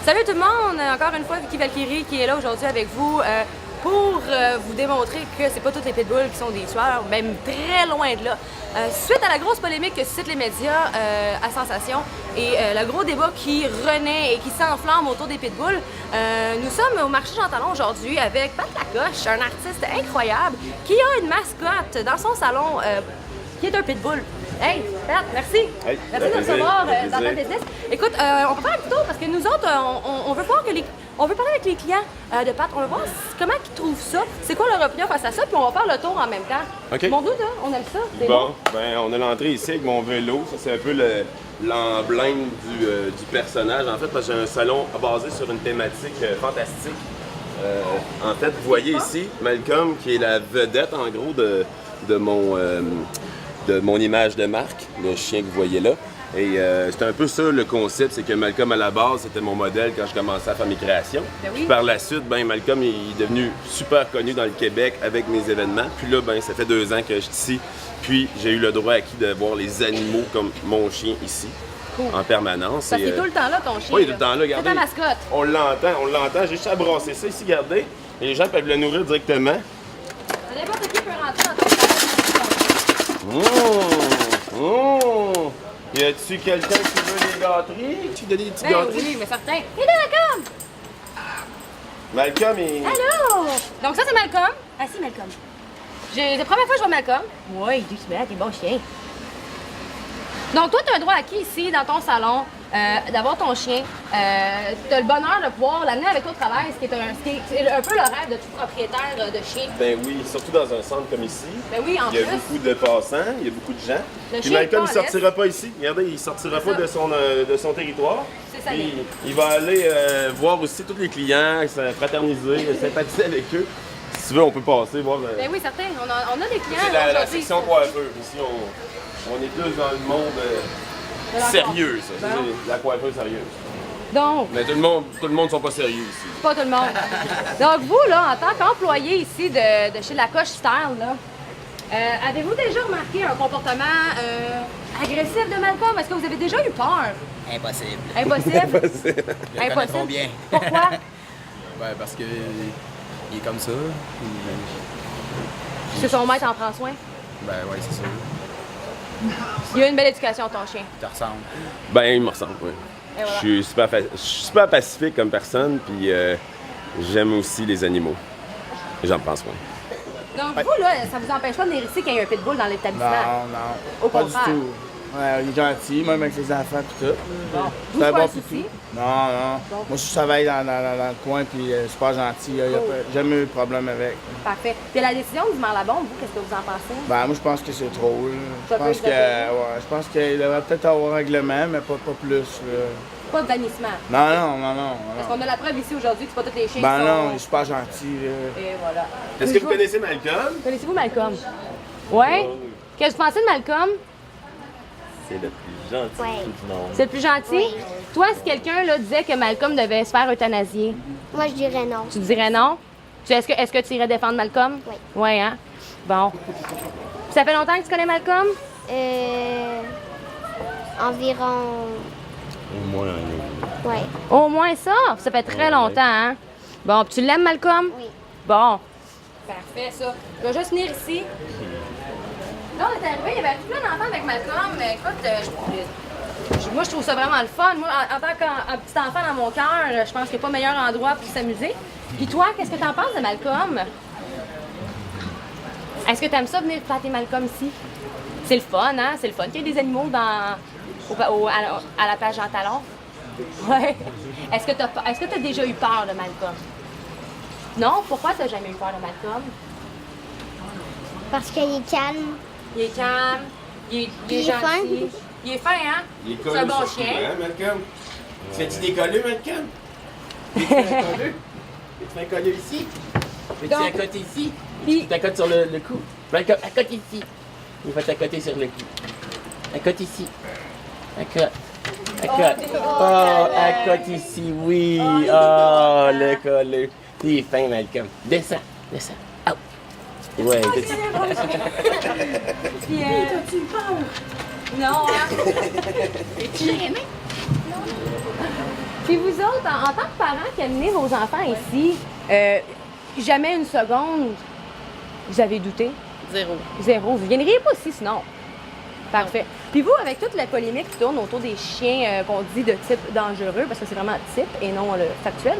Salut tout le monde! Encore une fois, Vicky Valkyrie qui est là aujourd'hui avec vous pour vous démontrer que c'est pas tous les pitbulls qui sont des tueurs, même très loin de là. Suite à la grosse polémique que suscitent les médias à Sensation et le gros débat qui renaît et qui s'enflamme autour des pitbulls, nous sommes au marché Jean Talon aujourd'hui avec Pat Lacoche, un artiste incroyable qui a une mascotte dans son salon qui est un pitbull. Hey, Pat, merci. Hey, merci de recevoir dans ta business. Écoute, on peut faire un petit tour parce que nous autres, on veut voir que on veut parler avec les clients de Pat. On veut voir comment ils trouvent ça, c'est quoi leur opinion face à ça, puis on va faire le tour en même temps. OK. Mon doute, on aime ça. Bon, ben on a l'entrée ici avec mon vélo. Ça, c'est un peu l'emblème du personnage, en fait, parce que j'ai un salon basé sur une thématique fantastique. En fait, vous voyez ici Malcolm, qui est la vedette, en gros, de mon image de marque, le chien que vous voyez là. Et c'est un peu ça le concept, c'est que Malcolm à la base c'était mon modèle quand je commençais à faire mes créations. Ben oui. Puis par la suite, ben Malcolm il est devenu super connu dans le Québec avec mes événements. Puis là, ben ça fait 2 ans que je suis ici. Puis j'ai eu le droit acquis de voir les animaux comme mon chien ici. Cool. En permanence. Ça fait tout le temps là ton chien. Oui, tout le temps là, regardez. C'est ta mascotte. On l'entend. J'ai juste à brasser ça ici, regardez. Et les gens peuvent le nourrir directement. N'importe qui peut rentrer dans ton salon. Y a-tu quelqu'un qui veut des gâteries? Tu donnes des petites gâteries? Oui, mais certain. Et de Malcolm! Malcolm est... Allô! Donc ça, c'est Malcolm. Assis, Malcolm. C'est la première fois que je vois Malcolm. Oui, doucement, t'es bon chien. Donc toi, tu as un droit acquis ici, dans ton salon, d'avoir ton chien. Tu as le bonheur de pouvoir l'amener avec toi au travail, ce qui est un peu le rêve de tout propriétaire de chien. Ben oui, surtout dans un centre comme ici. Ben oui, en plus. Il y a beaucoup de passants, il y a beaucoup de gens. Le Puis chien Malcolm, est il sortira pas ici. Regardez, il sortira pas de son territoire. C'est ça. Puis il va aller voir aussi tous les clients, fraterniser, sympathiser avec eux. Si tu veux, on peut passer, voir... Ben oui, certain. On a des clients. C'est la section coiffeur. Ici, on est plus dans le monde sérieux, ça. Ben. C'est la coiffeur sérieuse. Donc, Mais tout le monde sont pas sérieux ici. pas tout le monde. Donc vous, là, en tant qu'employé ici de chez Lacoche Style, là, avez-vous déjà remarqué un comportement agressif de Malcolm? Est-ce que vous avez déjà eu peur? Impossible. Impossible? Je le connais trop bien. Pourquoi? Ben, parce que il est comme ça. C'est son maître en prend soin. Ben ouais, c'est sûr. Il a une belle éducation, ton chien. Il te ressemble. Ben, il me ressemble, oui. Et voilà. Je suis super pacifique comme personne, puis j'aime aussi les animaux. J'en prends soin. Donc vous, là, ça vous empêche pas de venir ici qu'il y ait un pitbull dans l'établissement? Non. Au Pas contraire. du tout. Ouais, il est gentil, même avec les enfants et tout. Bon. Vous, C'est un c'est pas bon un souci? pitou. Non. Bon. Moi, je travaille dans le coin, puis super gentil. J'ai jamais eu de problème avec. Parfait. Puis la décision du Marlabon, vous, qu'est-ce que vous en pensez? Ben, moi, je pense que c'est trop. Là. Ça peut Je pense qu'il devrait peut-être avoir un règlement, mais pas plus. Là. Pas de bannissement. Non. Parce qu'on a la preuve ici aujourd'hui que c'est pas tous les chiens Ben qui non, sont... il est super gentil. Là. Et voilà. Est-ce que vous connaissez Malcolm? Connaissez-vous Malcolm? Ouais? Qu'est-ce que vous pensez de Malcolm? C'est le plus gentil de tout le monde. C'est le plus gentil? Toi, si quelqu'un là, disait que Malcolm devait se faire euthanasier, Moi, je dirais non. tu dirais non? Est-ce que tu irais défendre Malcolm? Oui. Oui, hein? Bon. Ça fait longtemps que tu connais Malcolm? Environ. Au moins un an. Ouais. Au moins ça? Ça fait très longtemps, hein? Bon, puis tu l'aimes, Malcolm? Oui. Bon. Parfait, ça. Je vais juste venir ici. Là, on est arrivé, il y avait plein d'enfants avec Malcolm. Mais écoute, moi, je trouve ça vraiment le fun. Moi, en tant qu'un petit enfant dans mon cœur, je pense qu'il n'y a pas meilleur endroit pour s'amuser. Puis toi, qu'est-ce que tu en penses de Malcolm? Est-ce que tu aimes ça venir flatter Malcolm ici? C'est le fun, hein? C'est le fun qu'il y ait des animaux à la plage Jean Talon. Ouais. Est-ce que tu as déjà eu peur de Malcolm? Non? Pourquoi tu n'as jamais eu peur de Malcolm? Parce qu'il est calme. Il est calme, il est Il est gentil. fin. Il est fin, hein? Il est C'est un bon surtout, chien. hein, Malcolm? Tu fais-tu des colleux, Malcolm? Tu fais un colleux? Tu fais un colleux ici? Fais-tu Donc- un côté ici? Puis- Tu t'accotes sur le cou. Malcolm, accote ici. Il va t'accoter sur le cou. Accote ici. Accote. Accote. Oh, accote ici, oui. Oh, le colleux. Il est fin, Malcolm. Descends. Oh. Ouais, descends. Puis, t'as-tu peur? Non, hein? Es-tu aimé? Puis vous autres, en tant que parents qui amenez vos enfants ici, jamais une seconde, vous avez douté? Zéro. Vous viendriez pas ici sinon? Parfait. Puis vous, avec toute la polémique qui tourne autour des chiens qu'on dit de type dangereux, parce que c'est vraiment type et non le factuel,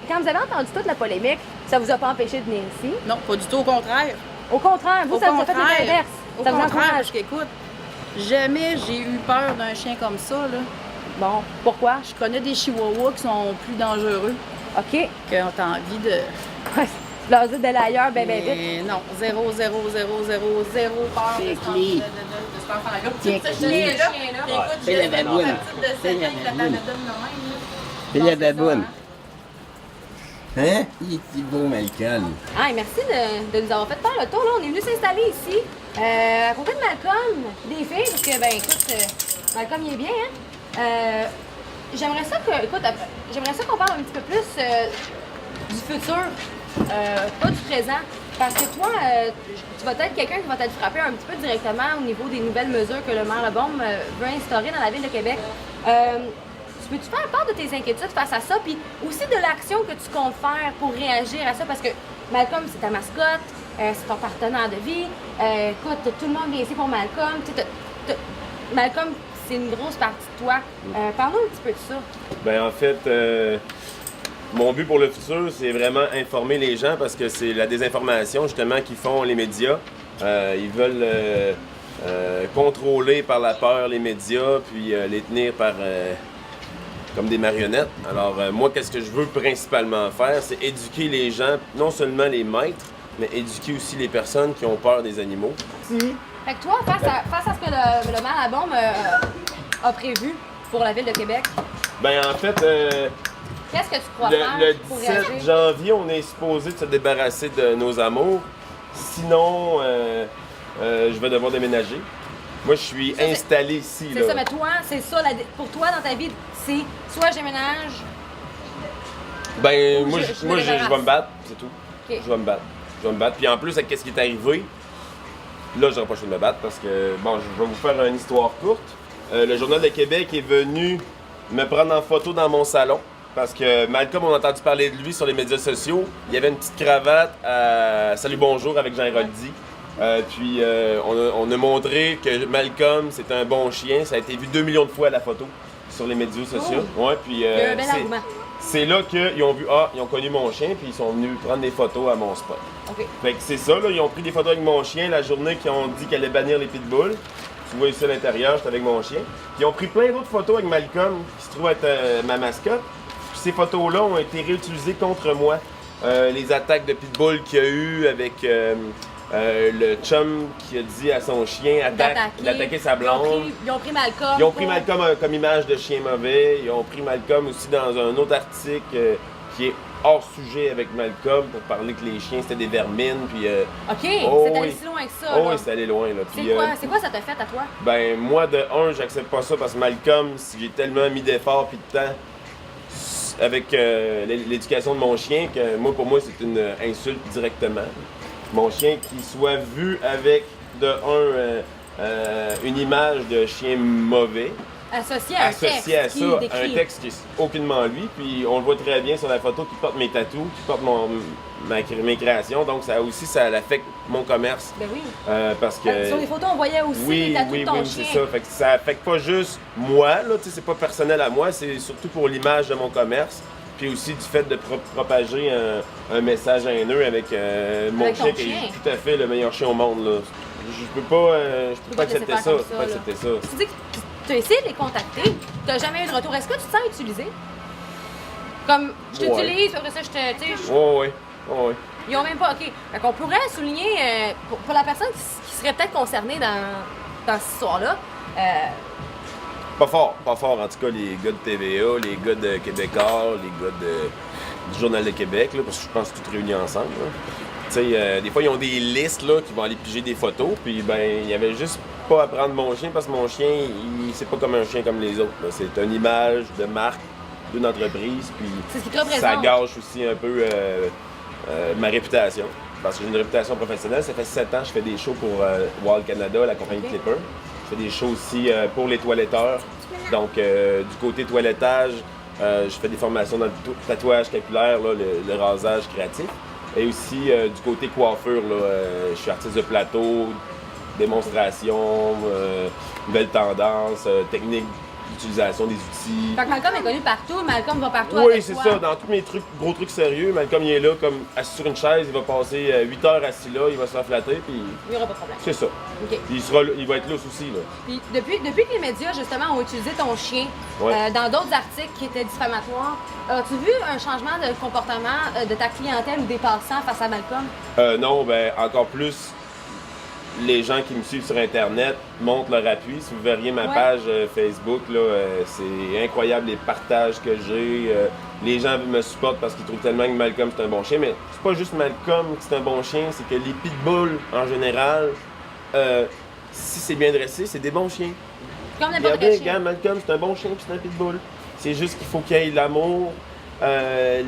quand vous avez entendu toute la polémique, ça vous a pas empêché de venir ici? Non, pas du tout, au contraire. Au contraire, vous, ça vous a fait l'inverse. Au Ça vous contraire, encourage. parce qu'écoute, jamais j'ai eu peur d'un chien comme ça, là. Bon, pourquoi? Je connais des chihuahuas qui sont plus dangereux, OK. que t'as envie de... Leur dire d'aller ailleurs, ben vite. Mais non, zéro peur C'est de clé. cet enfant-là. C'est Ce clé. chien-là, puis écoute, C'est j'ai la baboune. petite de 7 C'est la ans, il la baboune. donne de même, là. C'est Non, la ça, baboune. hein. Hein? Il est beau, Malcolm. Ah, et merci de nous avoir fait faire le tour. Là, on est venu s'installer ici, à côté de Malcolm, des filles, parce que, ben écoute, Malcolm, il est bien, hein? J'aimerais ça qu'on parle un petit peu plus du futur, pas du présent. Parce que toi, tu vas être quelqu'un qui va t'être frappé un petit peu directement au niveau des nouvelles mesures que le maire Lebaume veut instaurer dans la ville de Québec. Peux-tu faire part de tes inquiétudes face à ça, puis aussi de l'action que tu comptes faire pour réagir à ça? Parce que Malcolm, c'est ta mascotte, c'est ton partenaire de vie. Écoute, tout le monde vient ici pour Malcolm. Malcolm, c'est une grosse partie de toi. Parle-nous un petit peu de ça. Ben en fait, mon but pour le futur, c'est vraiment informer les gens parce que c'est la désinformation justement qu'ils font les médias. Ils veulent contrôler par la peur les médias, puis les tenir par... comme des marionnettes. Alors, moi, qu'est-ce que je veux principalement faire? C'est éduquer les gens, non seulement les maîtres, mais éduquer aussi les personnes qui ont peur des animaux. Fait que toi, face à ce que le maire Lebaume a prévu pour la ville de Québec, Ben en fait, qu'est-ce que tu crois le faire pour 17 réagir? janvier, on est supposé de se débarrasser de nos amours. Sinon, je vais devoir déménager. Moi, je suis Ça, c'est- installé ici. C'est là. ça, mais toi, c'est ça, pour toi, dans ta vie, c'est soit je déménage, Ben, Ou moi, je me je débarrasse. vais me battre, c'est tout. Ok. Je vais me battre. Puis en plus, avec ce qui est arrivé, là, j'aurais pas le choix de me battre parce que, bon, je vais vous faire une histoire courte. Le Journal de Québec est venu me prendre en photo dans mon salon parce que Malcolm, on a entendu parler de lui sur les médias sociaux. Il y avait une petite cravate à Salut Bonjour avec Jean Héroldi. Puis on a montré que Malcolm, c'est un bon chien. Ça a été vu 2 millions de fois à la photo sur les médias sociaux. Ouais, puis, il y a un bel argument. c'est là qu'ils ont vu, ils ont connu mon chien, puis ils sont venus prendre des photos à mon spot. OK. Fait que c'est ça, là, ils ont pris des photos avec mon chien la journée qu'ils ont dit qu'elle allait bannir les pitbulls. Tu vois ici à l'intérieur, j'étais avec mon chien. Puis ils ont pris plein d'autres photos avec Malcolm, qui se trouve être ma mascotte. Puis ces photos-là ont été réutilisées contre moi. Les attaques de pitbull qu'il y a eu avec le chum qui a dit à son chien d'attaquer sa blonde. Ils ont pris Malcolm. Ils ont pris Malcolm comme image de chien mauvais. Ils ont pris Malcolm aussi dans un autre article qui est hors sujet avec Malcolm pour parler que les chiens c'était des vermines. Puis, OK, oh c'est allé oui. si loin que ça. oh là. oui, c'est allé loin. Là. Puis, C'est quoi ça t'a fait à toi? ben, moi, de un, j'accepte pas ça parce que Malcolm, j'ai tellement mis d'efforts puis de temps avec l'éducation de mon chien que moi, pour moi, c'est une insulte directement. Mon chien qui soit vu avec, de un, une image de chien mauvais, Associé à un texte associé à qui ça, décrit. un texte qui est aucunement lui, puis on le voit très bien sur la photo qui porte mes tatous, qui porte mes créations, donc ça aussi, ça affecte mon commerce. Ben oui. Parce que... Sur les photos, on voyait aussi les tatous de ton chien. c'est ça. Fait que ça affecte pas juste moi, là, tu sais, c'est pas personnel à moi, c'est surtout pour l'image de mon commerce. Puis aussi du fait de propager un message haineux avec mon Avec ton chien qui chien. est tout à fait le meilleur chien au monde. Là. Je peux pas te laisser accepter faire ça. comme Je peux ça, pas là. accepter ça. Tu dis que tu as essayé de les contacter, tu n'as jamais eu de retour. Est-ce que tu te sens utilisé? Comme, je t'utilise, après ça, je te. Tu sais, Ouais. ils ont même pas. OK. Fait qu'on pourrait souligner, pour la personne qui serait peut-être concernée dans cette histoire-là, Pas fort en tout cas les gars de TVA, les gars de Québécois, les gars du Journal de Québec, là, parce que je pense tout réunis ensemble. Là. Tu sais, des fois ils ont des listes là, qui vont aller piger des photos, puis ben il y avait juste pas à prendre mon chien parce que mon chien, c'est pas comme un chien comme les autres. là. C'est une image de marque d'une entreprise, puis c'est ce qui te représente. ça gâche aussi un peu ma réputation. Parce que j'ai une réputation professionnelle. Ça fait 7 ans que je fais des shows pour Wild Canada, la compagnie Ok. Clipper. Je fais des shows aussi pour les toiletteurs. Donc, du côté toilettage, je fais des formations dans le tatouage capillaire, là, le rasage créatif. Et aussi du côté coiffure, là, je suis artiste de plateau, démonstration, nouvelles tendances, techniques d'utilisation des outils. Fait que Malcolm est connu partout, Malcolm va partout Oui, avec c'est toi. ça. Dans tous mes gros trucs sérieux, Malcolm il est là comme assis sur une chaise, il va passer 8 heures assis là, il va se faire flatter, puis Il n'y aura pas de problème. c'est ça. OK. Puis il va être là aussi. Là. Puis depuis que les médias, justement, ont utilisé ton chien Ouais. dans d'autres articles qui étaient diffamatoires, as-tu vu un changement de comportement de ta clientèle ou des passants face à Malcolm? Non, ben encore plus, les gens qui me suivent sur Internet montrent leur appui. Si vous verriez ma Ouais. page Facebook, là, c'est incroyable les partages que j'ai. Les gens me supportent parce qu'ils trouvent tellement que Malcolm c'est un bon chien. Mais c'est pas juste Malcolm qui c'est un bon chien, c'est que les pitbulls en général, si c'est bien dressé, c'est des bons chiens. Comme n'importe Regardez, quel chien. regarde, Malcolm, c'est un bon chien puis c'est un pitbull. C'est juste qu'il faut qu'il y ait l'amour,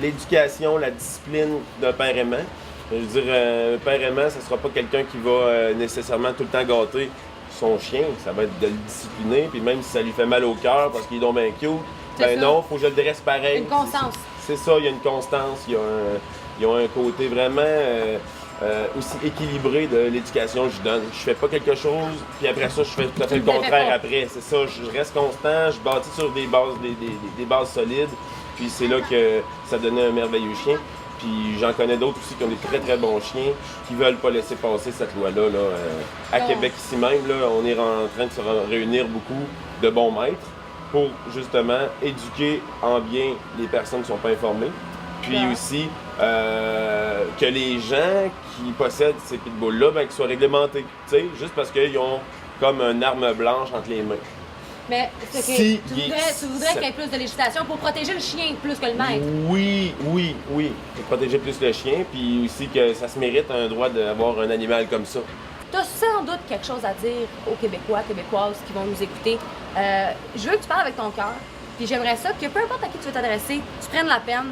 l'éducation, la discipline d'un père aimant. Je veux dire, un père aimant, ce ne sera pas quelqu'un qui va nécessairement tout le temps gâter son chien. Ça va être de le discipliner, puis même si ça lui fait mal au cœur parce qu'il est donc bien cute, C'est ben ça. non, faut que je le dresse pareil. Une constance. C'est ça, il y a une constance, il y a un côté vraiment aussi équilibré de l'éducation que je donne. Je fais pas quelque chose, puis après ça, je fais tout à fait le Tu le fais contraire pas. après. C'est ça, je reste constant, je bâtis sur des bases, des bases solides, puis c'est là que ça donnait un merveilleux chien. Puis j'en connais d'autres aussi qui ont des très très bons chiens, qui veulent pas laisser passer cette loi-là. Là. À Non. Québec ici même, là, on est en train de se réunir beaucoup de bons maîtres pour justement éduquer en bien les personnes qui sont pas informées. Puis Ouais. aussi que les gens qui possèdent ces pitbulls-là, ben, qu'ils soient réglementés. Tu sais, juste parce qu'ils ont comme une arme blanche entre les mains. Mais c'est que Si tu il est- voudrais qu'il y ait plus de législation pour protéger le chien plus que le maître. Oui. Faut protéger plus le chien, puis aussi que ça se mérite un droit d'avoir un animal comme ça. Tu as sans doute quelque chose à dire aux Québécois, Québécoises qui vont nous écouter. Je veux que tu parles avec ton cœur. Puis j'aimerais ça que peu importe à qui tu veux t'adresser, tu prennes la peine,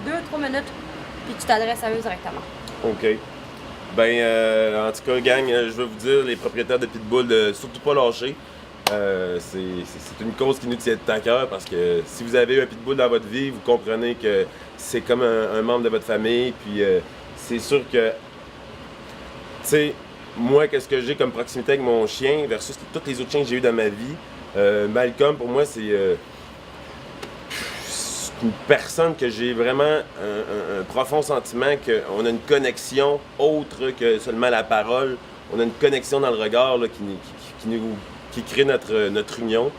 2-3 minutes, puis tu t'adresses à eux directement. OK. Ben, en tout cas, gang, je veux vous dire, les propriétaires de pitbull, de surtout pas lâcher. C'est une cause qui nous tient à cœur parce que si vous avez un pitbull dans votre vie, vous comprenez que c'est comme un membre de votre famille. Puis c'est sûr que, tu sais, moi, qu'est-ce que j'ai comme proximité avec mon chien versus tous les autres chiens que j'ai eu dans ma vie, Malcolm, pour moi, c'est une personne que j'ai vraiment un profond sentiment qu'on a une connexion autre que seulement la parole. On a une connexion dans le regard là, qui crée notre union.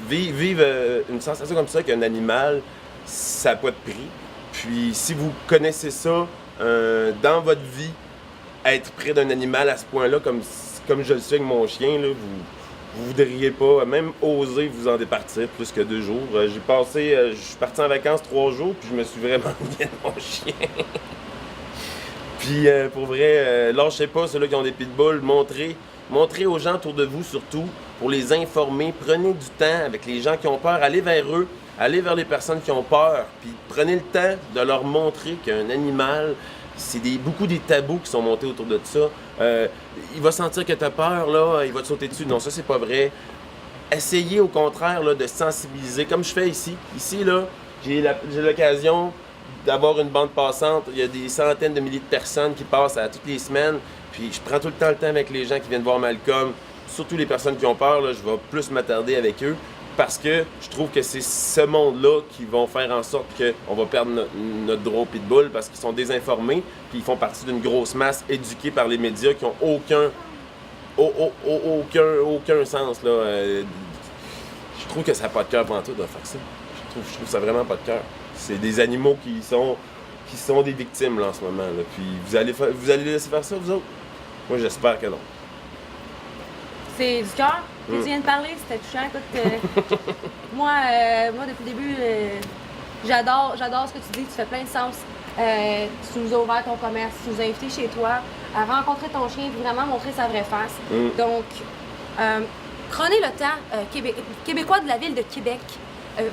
Vivre une sensation comme ça qu'un animal, ça n'a pas de prix. Puis si vous connaissez ça dans votre vie, être près d'un animal à ce point-là, comme je le suis avec mon chien, là, vous voudriez pas même oser vous en départir plus que 2 jours. Je suis parti en vacances 3 jours, puis je me suis vraiment bien de mon chien. Puis pour vrai, lâchez pas ceux-là qui ont des pitbulls, montrez aux gens autour de vous surtout, pour les informer. Prenez du temps avec les gens qui ont peur, allez vers eux, allez vers les personnes qui ont peur, puis prenez le temps de leur montrer qu'un animal, c'est beaucoup des tabous qui sont montés autour de ça. Il va sentir que tu as peur, là, il va te sauter dessus. Non, ça, c'est pas vrai. Essayez au contraire là, de sensibiliser, comme je fais ici. Ici, là, j'ai l'occasion d'avoir une bande passante. Il y a des centaines de milliers de personnes qui passent toutes les semaines. Puis je prends tout le temps avec les gens qui viennent voir Malcolm, surtout les personnes qui ont peur, là, je vais plus m'attarder avec eux parce que je trouve que c'est ce monde-là qui vont faire en sorte qu'on va perdre notre droit au pitbull parce qu'ils sont désinformés puis ils font partie d'une grosse masse éduquée par les médias qui ont aucun sens. Là. Je trouve que ça n'a pas de cœur pour tout de faire ça. Je trouve ça vraiment pas de cœur. C'est des animaux qui sont des victimes là, en ce moment. Là. Puis vous allez laisser faire ça, vous autres? Moi, j'espère que non. C'est du cœur que tu viens de parler, c'était touchant. Écoute, moi, depuis le début, j'adore ce que tu dis, tu fais plein de sens. Tu nous as ouvert ton commerce, tu nous as invités chez toi à rencontrer ton chien et vraiment montrer sa vraie face. Donc, prenez le temps, Québécois de la ville de Québec.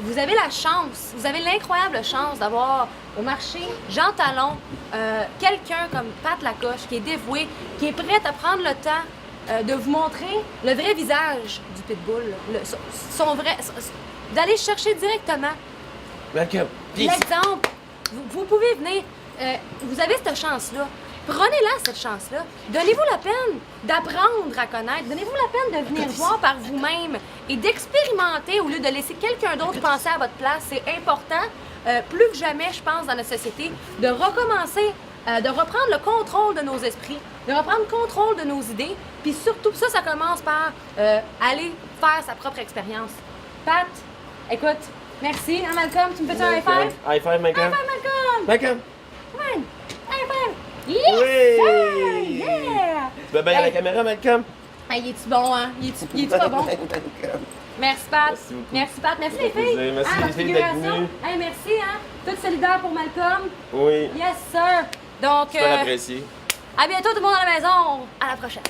Vous avez la chance, vous avez l'incroyable chance d'avoir au marché Jean Talon, quelqu'un comme Pat Lacoche qui est dévoué, qui est prêt à prendre le temps de vous montrer le vrai visage du pitbull, son vrai, d'aller chercher directement. Malcolm, L'exemple, vous pouvez venir, vous avez cette chance-là. Prenez-la, cette chance-là. Donnez-vous la peine d'apprendre à connaître. Donnez-vous la peine de venir voir par vous-même et d'expérimenter au lieu de laisser quelqu'un d'autre penser à votre place. C'est important, plus que jamais, je pense, dans notre société, de recommencer, de reprendre le contrôle de nos esprits, de reprendre le contrôle de nos idées. Puis surtout, ça commence par aller faire sa propre expérience. Pat, écoute, merci. Hein, Malcolm, tu me fais un high five? High five, Malcolm. High five, Malcolm! Malcolm. Come on! High five! Yes! Oui! Sir! Yeah! Tu vas bien à la caméra, Malcolm? Hey, il est-tu bon, hein? Il est-tu pas bon? Merci, Pat. Merci beaucoup. Merci, Pat. Merci, les filles. plaisir. Merci, Ah, les filles, d'être figuration. venues. Hey, merci, hein? Toutes solidaires pour Malcolm. Oui. Yes, sir. Donc, Super apprécié. à bientôt, tout le monde à la maison. À la prochaine.